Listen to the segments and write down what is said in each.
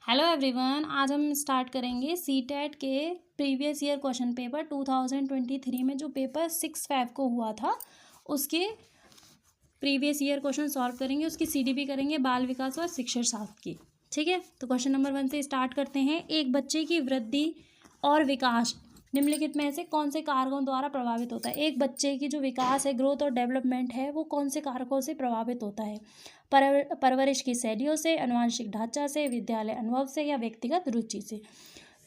Hello everyone, आज हम start करेंगे सीटेट के प्रीवियस ईयर क्वेश्चन पेपर 2023 में जो पेपर 6/5 को हुआ था उसके प्रीवियस ईयर क्वेश्चन सॉल्व करेंगे। उसकी सीडीपी करेंगे बाल विकास और शिक्षण शास्त्र की। ठीक है, तो क्वेश्चन नंबर 1 से स्टार्ट करते हैं। एक बच्चे की वृद्धि और विकास निम्नलिखित में से कौन से कारकों द्वारा प्रभावित होता है। एक बच्चे की जो विकास है, ग्रोथ और डेवलपमेंट है, वो कौन से कारकों से प्रभावित होता है। परवरिश की शैलियों से, आनुवंशिक ढांचा से, विद्यालय अनुभव से या व्यक्तिगत रुचि से।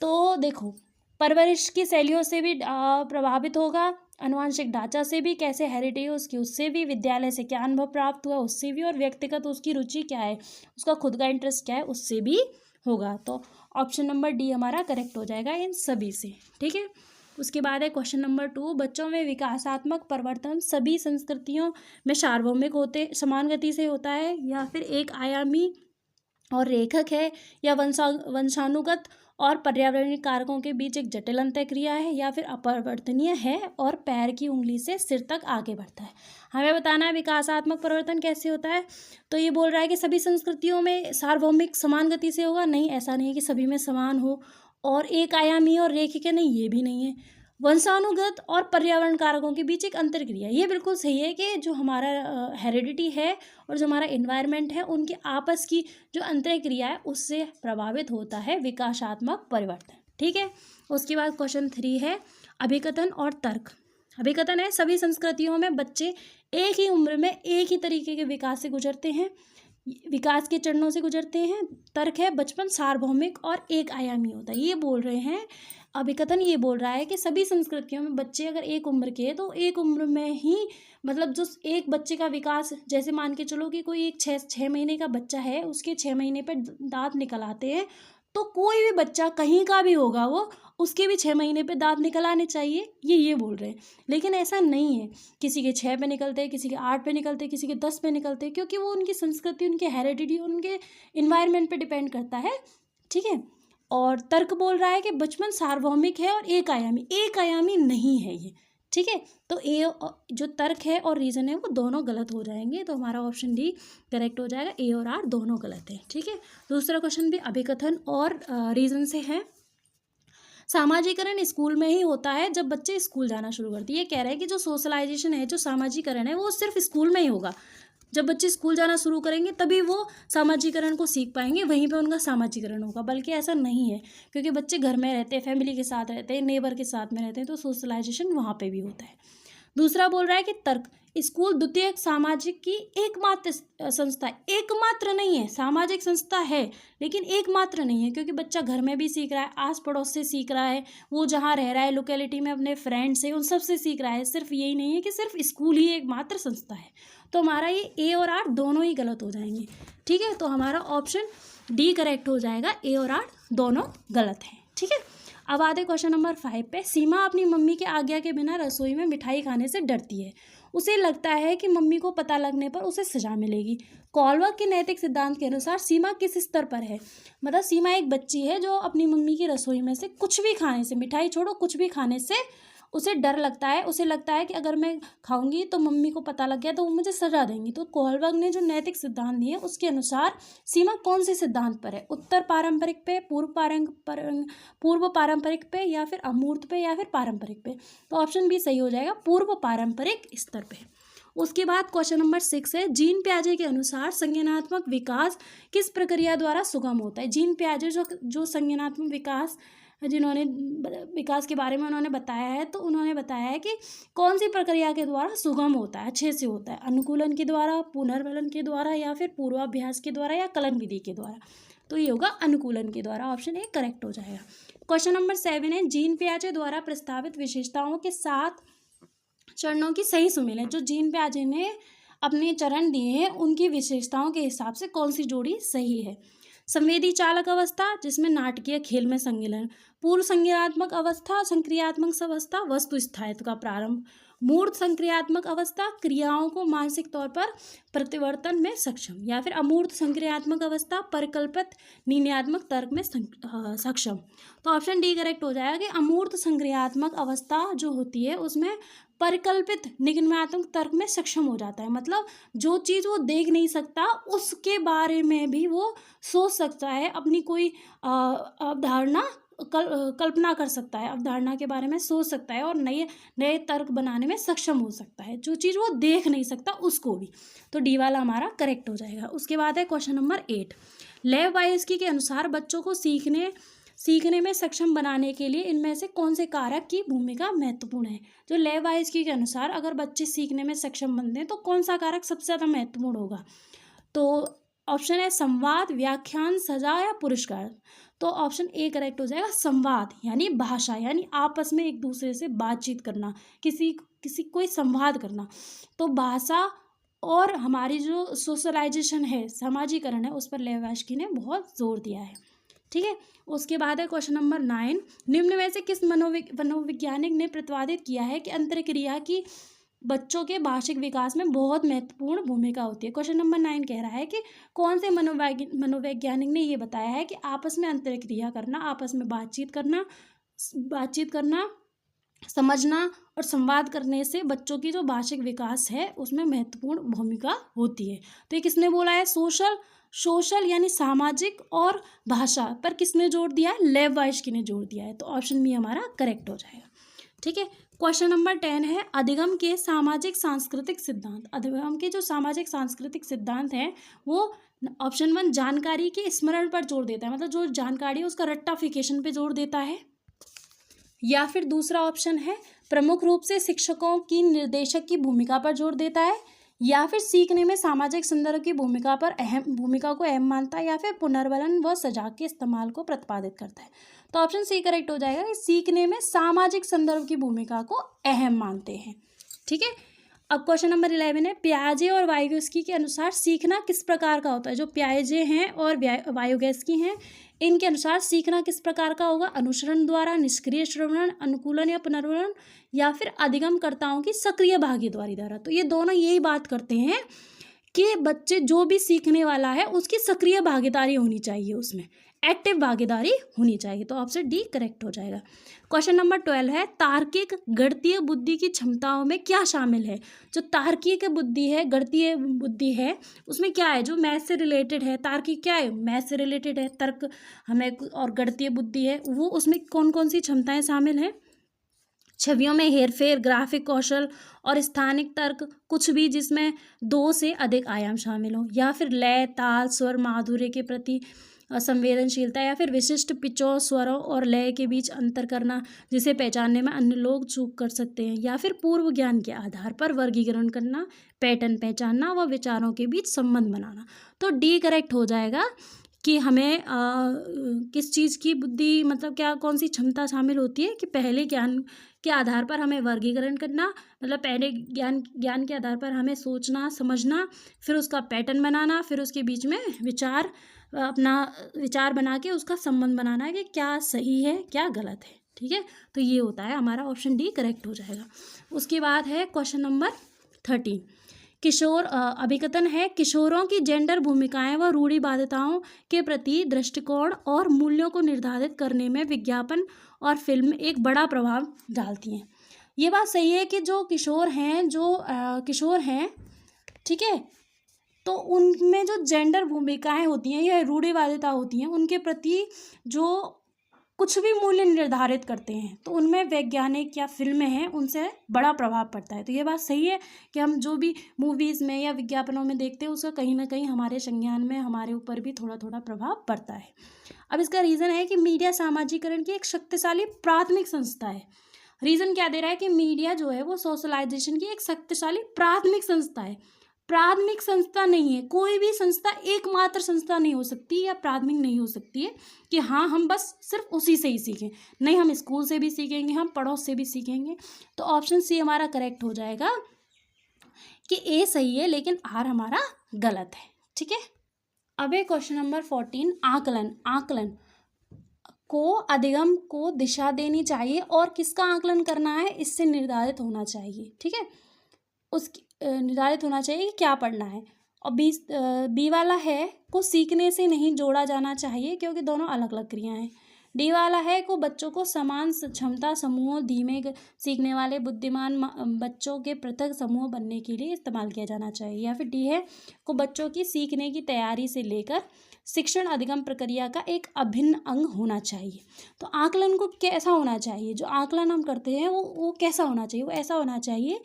तो देखो, परवरिश की शैलियों से भी प्रभावित होगा, आनुवंशिक ढांचा से भी, कैसे हेरिटेज उसकी उससे भी, विद्यालय से क्या अनुभव प्राप्त हुआ उससे भी, और व्यक्तिगत उसकी रुचि क्या है, उसका खुद का इंटरेस्ट क्या है, उससे भी होगा। तो ऑप्शन नंबर डी हमारा करेक्ट हो जाएगा इन सभी से। ठीक है, उसके बाद है क्वेश्चन नंबर 2। बच्चों में विकासात्मक परिवर्तन सभी संस्कृतियों में सार्वभौमिक होते समान गति से होता है, या फिर एक आयामी और रेखक है, या वंशानुगत और पर्यावरणीय कारकों के बीच एक जटिल अंतःक्रिया है, या फिर अपरिवर्तनीय है और पैर की उंगली से सिर तक आगे बढ़ता है। हमें बताना है विकासात्मक परिवर्तन कैसे होता है। तो ये बोल रहा है कि सभी संस्कृतियों में सार्वभौमिक समान गति से होगा। नहीं, ऐसा नहीं है कि सभी में समान हो। और एक आयामी और रेखिक नहीं, ये भी नहीं है। वंशानुगत और पर्यावरण कारकों के बीच एक अंतर्क्रिया, ये बिल्कुल सही है कि जो हमारा हेरिडिटी है और जो हमारा इन्वायरमेंट है, उनके आपस की जो अंतर्क्रिया है उससे प्रभावित होता है विकासात्मक परिवर्तन। ठीक है, उसके बाद क्वेश्चन 3 है अभिकथन और तर्क। अभिकथन है सभी संस्कृतियों में बच्चे एक ही उम्र में एक ही तरीके के विकास से गुजरते हैं, विकास के चरणों से गुजरते हैं। तर्क है बचपन सार्वभौमिक और एक आयामी होता है। ये बोल रहे हैं, अभिकथन ये बोल रहा है कि सभी संस्कृतियों में बच्चे अगर एक उम्र के हैं तो एक उम्र में ही, मतलब जो एक बच्चे का विकास, जैसे मान के चलो कि कोई एक छः महीने का बच्चा है, उसके 6 महीने पर दांत निकल आते हैं, तो कोई भी बच्चा कहीं का भी होगा वो, उसके भी 6 महीने पे दांत निकल आने चाहिए, ये बोल रहे हैं। लेकिन ऐसा नहीं है, किसी के 6 पे निकलते हैं, किसी के 8 पे निकलते हैं, किसी के 10 पे निकलते हैं, क्योंकि वो उनकी संस्कृति, उनके हेरिडिटी, उनके इन्वायरमेंट पे डिपेंड करता है। ठीक है, और तर्क बोल रहा है कि बचपन सार्वभौमिक है और एक आयामी नहीं है ये। ठीक है, तो ए जो तर्क है और रीज़न है वो दोनों गलत हो जाएंगे, तो हमारा ऑप्शन डी करेक्ट हो जाएगा। ए और आर दोनों गलत है। ठीक है, दूसरा क्वेश्चन भी अभिकथन और रीज़न से है। सामाजिकरण स्कूल में ही होता है जब बच्चे स्कूल जाना शुरू करते हैं। ये कह रहे हैं कि जो सोशलाइजेशन है, जो सामाजिकरण है, वो सिर्फ स्कूल में ही होगा। जब बच्चे स्कूल जाना शुरू करेंगे तभी वो सामाजिकरण को सीख पाएंगे, वहीं पे उनका सामाजिकरण होगा। बल्कि ऐसा नहीं है, क्योंकि बच्चे घर में रहते हैं, फैमिली के साथ रहते हैं, नेबर के साथ में रहते हैं, तो सोशलाइजेशन वहाँ पे भी होता है। दूसरा बोल रहा है कि तर्क स्कूल द्वितीय सामाजिक की एकमात्र संस्था है। एकमात्र नहीं है, सामाजिक संस्था है लेकिन एकमात्र नहीं है, क्योंकि बच्चा घर में भी सीख रहा है, आस पड़ोस से सीख रहा है, वो जहाँ रह रहा है लोकेलिटी में अपने फ्रेंड्स है उन सब से सीख रहा है। सिर्फ यही नहीं है कि सिर्फ स्कूल ही एकमात्र संस्था है। तो हमारा ये ए और आर दोनों ही गलत हो जाएंगे। ठीक है, तो हमारा ऑप्शन डी करेक्ट हो जाएगा, ए और आर दोनों गलत हैं। ठीक है, अब आते क्वेश्चन नंबर 5 पे। सीमा अपनी मम्मी के आज्ञा के बिना रसोई में मिठाई खाने से डरती है। उसे लगता है कि मम्मी को पता लगने पर उसे सजा मिलेगी। कॉलवर्क के नैतिक सिद्धांत के अनुसार सीमा किस स्तर पर है। मतलब सीमा एक बच्ची है जो अपनी मम्मी की रसोई में से कुछ भी खाने से, मिठाई छोड़ो, कुछ भी खाने से उसे डर लगता है। उसे लगता है कि अगर मैं खाऊंगी तो मम्मी को पता लग गया तो वो मुझे सजा देंगी। तो कॉलवर्क ने जो नैतिक सिद्धांत दिए उसके अनुसार सीमा कौन से सिद्धांत पर है। उत्तर पारंपरिक पे, पूर्व पारंपरिक पे, या फिर अमूर्त पे, या फिर पारंपरिक पे। तो ऑप्शन बी सही हो जाएगा, पूर्व पारंपरिक स्तर पे। उसके बाद क्वेश्चन नंबर 6 है जीन पियाजे के अनुसार संज्ञानात्मक विकास किस प्रक्रिया द्वारा सुगम होता है। जीन पियाजे जो संज्ञानात्मक विकास जिन्होंने विकास के बारे में उन्होंने बताया है, तो उन्होंने बताया है कि कौन सी प्रक्रिया के द्वारा सुगम होता है, अच्छे से होता है। अनुकूलन के द्वारा, पुनर्वलन के द्वारा, या फिर पूर्वाभ्यास के द्वारा, या कलन विधि के द्वारा। तो ये होगा अनुकूलन के द्वारा, ऑप्शन ए करेक्ट हो जाएगा। क्वेश्चन नंबर 7 है जीन पियाजे द्वारा प्रस्तावित विशेषताओं के 7 चरणों की सही सुमेल। जो जीन पियाजे ने अपने चरण दिए हैं उनकी विशेषताओं के हिसाब से कौन सी जोड़ी सही है। संवेदी चालक अवस्था, जिसमें नाटकीय खेल में संगिलन। पूर्व संज्ञानात्मक अवस्था, संक्रियात्मक अवस्था, वस्तु स्थायित्व का प्रारंभ। मूर्त संक्रियात्मक अवस्था, क्रियाओं को मानसिक तौर पर प्रतिवर्तन में सक्षम। या फिर अमूर्त संक्रियात्मक अवस्था, परिकल्पित निर्णयात्मक तर्क में सक्षम। तो ऑप्शन डी करेक्ट हो जाएगा कि अमूर्त संक्रियात्मक अवस्था जो होती है उसमें परिकल्पित निगमनात्मक तर्क में सक्षम हो जाता है। मतलब जो चीज़ वो देख नहीं सकता उसके बारे में भी वो सोच सकता है, अपनी कोई अवधारणा कल्पना कर सकता है, अवधारणा के बारे में सोच सकता है और नए नए तर्क बनाने में सक्षम हो सकता है, जो चीज़ वो देख नहीं सकता उसको भी। तो डी वाला हमारा करेक्ट हो जाएगा। उसके बाद है क्वेश्चन नंबर 8। लेव वायस्की के अनुसार बच्चों को सीखने में सक्षम बनाने के लिए इनमें से कौन से कारक की भूमिका महत्वपूर्ण है। जो लेव वायस्की के अनुसार अगर बच्चे सीखने में सक्षम बनते हैं तो कौन सा कारक सबसे ज़्यादा महत्वपूर्ण होगा। तो ऑप्शन है संवाद, व्याख्यान, सजा या पुरस्कार। तो ऑप्शन ए करेक्ट हो जाएगा, संवाद यानी भाषा, यानी आपस में एक दूसरे से बातचीत करना, किसी कोई संवाद करना। तो भाषा और हमारी जो सोशलाइजेशन है, सामाजिकरण है, उस पर लेव वायस्की ने बहुत जोर दिया है। ठीक है। उसके बाद है क्वेश्चन नंबर 9। निम्न में से किस मनोवैज्ञानिक ने प्रतिपादित किया है कि अंतर्क्रिया की बच्चों के भाषिक विकास में बहुत महत्वपूर्ण भूमिका होती है। क्वेश्चन नंबर 9 कह रहा है कि कौन से मनोवैज्ञानिक ने ये बताया है कि आपस में अंतर्क्रिया करना, आपस में बातचीत करना, समझना और संवाद करने से बच्चों की जो भाषिक विकास है उसमें महत्वपूर्ण भूमिका होती है। तो ये किसने बोला है? सोशल यानी सामाजिक और भाषा पर किसने जोर दिया है? लेव वायस्की ने जोर दिया है। तो ऑप्शन बी हमारा करेक्ट हो जाएगा। ठीक है। क्वेश्चन नंबर 10 है अधिगम के सामाजिक सांस्कृतिक सिद्धांत। अधिगम के जो सामाजिक सांस्कृतिक सिद्धांत हैं वो ऑप्शन 1 जानकारी के स्मरण पर जोर देता है, मतलब जो जानकारी है उसका रट्टाफिकेशन पे जोर देता है। या फिर दूसरा ऑप्शन है प्रमुख रूप से शिक्षकों की निर्देशक की भूमिका पर जोर देता है। या फिर सीखने में सामाजिक संदर्भ की भूमिका को अहम मानता है। या फिर पुनर्वलन व सजा के इस्तेमाल को प्रतिपादित करता है। तो ऑप्शन सी करेक्ट हो जाएगा कि सीखने में सामाजिक संदर्भ की भूमिका को अहम मानते हैं। ठीक है। अब क्वेश्चन नंबर 11 है पियाजे और वाइगोस्की के अनुसार सीखना किस प्रकार का होता है। जो पियाजे हैं और वाइगोस्की हैं इनके अनुसार सीखना किस प्रकार का होगा? अनुसरण द्वारा, निष्क्रिय श्रवण, अनुकूलन या पुनर्वलन, या फिर अधिगमकर्ताओं की सक्रिय भागीदारी द्वारा। तो ये दोनों यही बात करते हैं कि बच्चे जो भी सीखने वाला है उसकी सक्रिय भागीदारी होनी चाहिए, उसमें एक्टिव भागीदारी होनी चाहिए। तो ऑप्शन डी करेक्ट हो जाएगा। क्वेश्चन नंबर 12 है तार्किक गणितीय बुद्धि की क्षमताओं में क्या शामिल है। जो तार्किक बुद्धि है, गणितीय बुद्धि है, उसमें क्या है? जो मैथ से रिलेटेड है। तार्किक क्या है? मैथ से रिलेटेड है, तर्क हमें, और गणितीय बुद्धि है वो, उसमें कौन कौन सी क्षमताएं शामिल हैं? छवियों में हेरफेर, ग्राफिक कौशल और स्थानिक तर्क, कुछ भी जिसमें 2 से अधिक आयाम शामिल हो। या फिर लय, ताल, स्वर, माधुर्य के प्रति संवेदनशीलता, या फिर विशिष्ट पिचों, स्वरों और लय के बीच अंतर करना जिसे पहचानने में अन्य लोग चूक कर सकते हैं। या फिर पूर्व ज्ञान के आधार पर वर्गीकरण करना, पैटर्न पहचानना व विचारों के बीच संबंध बनाना। तो डी करेक्ट हो जाएगा कि हमें किस चीज़ की बुद्धि, मतलब क्या, कौन सी क्षमता शामिल होती है कि पहले ज्ञान के आधार पर हमें वर्गीकरण करना, मतलब पहले ज्ञान के आधार पर हमें सोचना, समझना, फिर उसका पैटर्न बनाना, फिर उसके बीच में अपना विचार बना के उसका संबंध बनाना है कि क्या सही है क्या गलत है। ठीक है। तो ये होता है हमारा, ऑप्शन डी करेक्ट हो जाएगा। उसके बाद है क्वेश्चन नंबर 13 किशोर अभिकथन है किशोरों की जेंडर भूमिकाएं व रूढ़िवादिताओं के प्रति दृष्टिकोण और मूल्यों को निर्धारित करने में विज्ञापन और फिल्म एक बड़ा प्रभाव डालती हैं। ये बात सही है कि जो किशोर हैं, ठीक है, तो उनमें जो जेंडर भूमिकाएं होती हैं या रूढ़िवादिता होती हैं उनके प्रति जो कुछ भी मूल्य निर्धारित करते हैं तो उनमें वैज्ञानिक या फिल्में हैं उनसे बड़ा प्रभाव पड़ता है। तो ये बात सही है कि हम जो भी मूवीज़ में या विज्ञापनों में देखते हैं उसका कहीं ना कहीं हमारे संज्ञान में, हमारे ऊपर भी थोड़ा थोड़ा प्रभाव पड़ता है। अब इसका रीज़न है कि मीडिया सामाजिकरण की एक शक्तिशाली प्राथमिक संस्था है। रीज़न क्या दे रहा है कि मीडिया जो है वो सोशलाइजेशन की एक शक्तिशाली प्राथमिक संस्था है। प्राथमिक संस्था नहीं है, कोई भी संस्था एकमात्र संस्था नहीं हो सकती या प्राथमिक नहीं हो सकती है कि हाँ हम बस सिर्फ उसी से ही सीखें। नहीं, हम स्कूल से भी सीखेंगे, हम पड़ोस से भी सीखेंगे। तो ऑप्शन सी हमारा करेक्ट हो जाएगा कि ए सही है लेकिन आर हमारा गलत है। ठीक है। अब है क्वेश्चन नंबर 14 आकलन को अधिगम को दिशा देनी चाहिए और किसका आकलन करना है इससे निर्धारित होना चाहिए। ठीक है। उसकी निर्धारित होना चाहिए कि क्या पढ़ना है। और बी वाला है को सीखने से नहीं जोड़ा जाना चाहिए क्योंकि दोनों अलग अलग क्रियाएं हैं। डी वाला है को बच्चों को समान क्षमता समूहों, धीमे सीखने वाले बुद्धिमान बच्चों के पृथक समूह बनने के लिए इस्तेमाल किया जाना चाहिए। या फिर डी है को बच्चों की सीखने की तैयारी से लेकर शिक्षण अधिगम प्रक्रिया का एक अभिन्न अंग होना चाहिए। तो आकलन को कैसा होना चाहिए, जो आकलन हम करते हैं वो कैसा होना चाहिए, वो ऐसा होना चाहिए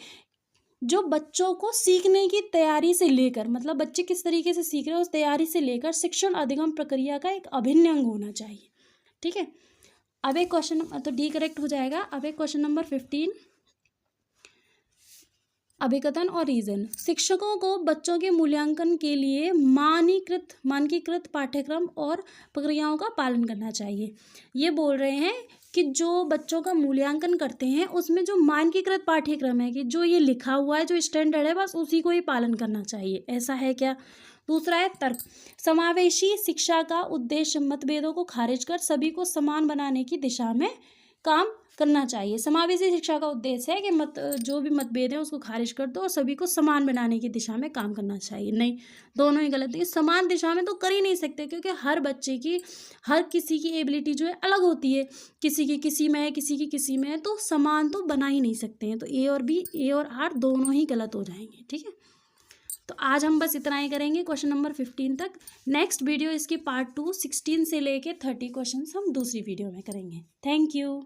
जो बच्चों को सीखने की तैयारी से लेकर, मतलब बच्चे किस तरीके से सीख रहे हैं उस तैयारी से लेकर शिक्षण अधिगम प्रक्रिया का एक अभिन्न अंग होना चाहिए। ठीक है, अब एक क्वेश्चन, तो डी करेक्ट हो जाएगा। अब एक क्वेश्चन नंबर 15, अभिकथन और रीजन। शिक्षकों को बच्चों के मूल्यांकन के लिए मानकीकृत पाठ्यक्रम और प्रक्रियाओं का पालन करना चाहिए। ये बोल रहे हैं कि जो बच्चों का मूल्यांकन करते हैं उसमें जो मानकीकृत पाठ्यक्रम है, कि जो ये लिखा हुआ है, जो स्टैंडर्ड है, बस उसी को ही पालन करना चाहिए, ऐसा है क्या। दूसरा है तर्क। समावेशी शिक्षा का उद्देश्य मतभेदों को खारिज कर सभी को समान बनाने की दिशा में काम करना चाहिए। समावेशी शिक्षा का उद्देश्य है कि जो भी मतभेद है उसको खारिज कर दो और सभी को समान बनाने की दिशा में काम करना चाहिए। नहीं, दोनों ही गलत है। समान दिशा में तो कर ही नहीं सकते, क्योंकि हर बच्चे की, हर किसी की एबिलिटी जो है अलग होती है, किसी की किसी में है, किसी की किसी में है, तो समान तो बना ही नहीं सकते हैं। तो ए और बी, ए और आर दोनों ही गलत हो जाएंगे। ठीक है, तो आज हम बस इतना ही करेंगे क्वेश्चन नंबर 15 तक। नेक्स्ट वीडियो इसकी पार्ट 2 16 से लेके 30 क्वेश्चन हम दूसरी वीडियो में करेंगे। Thank you.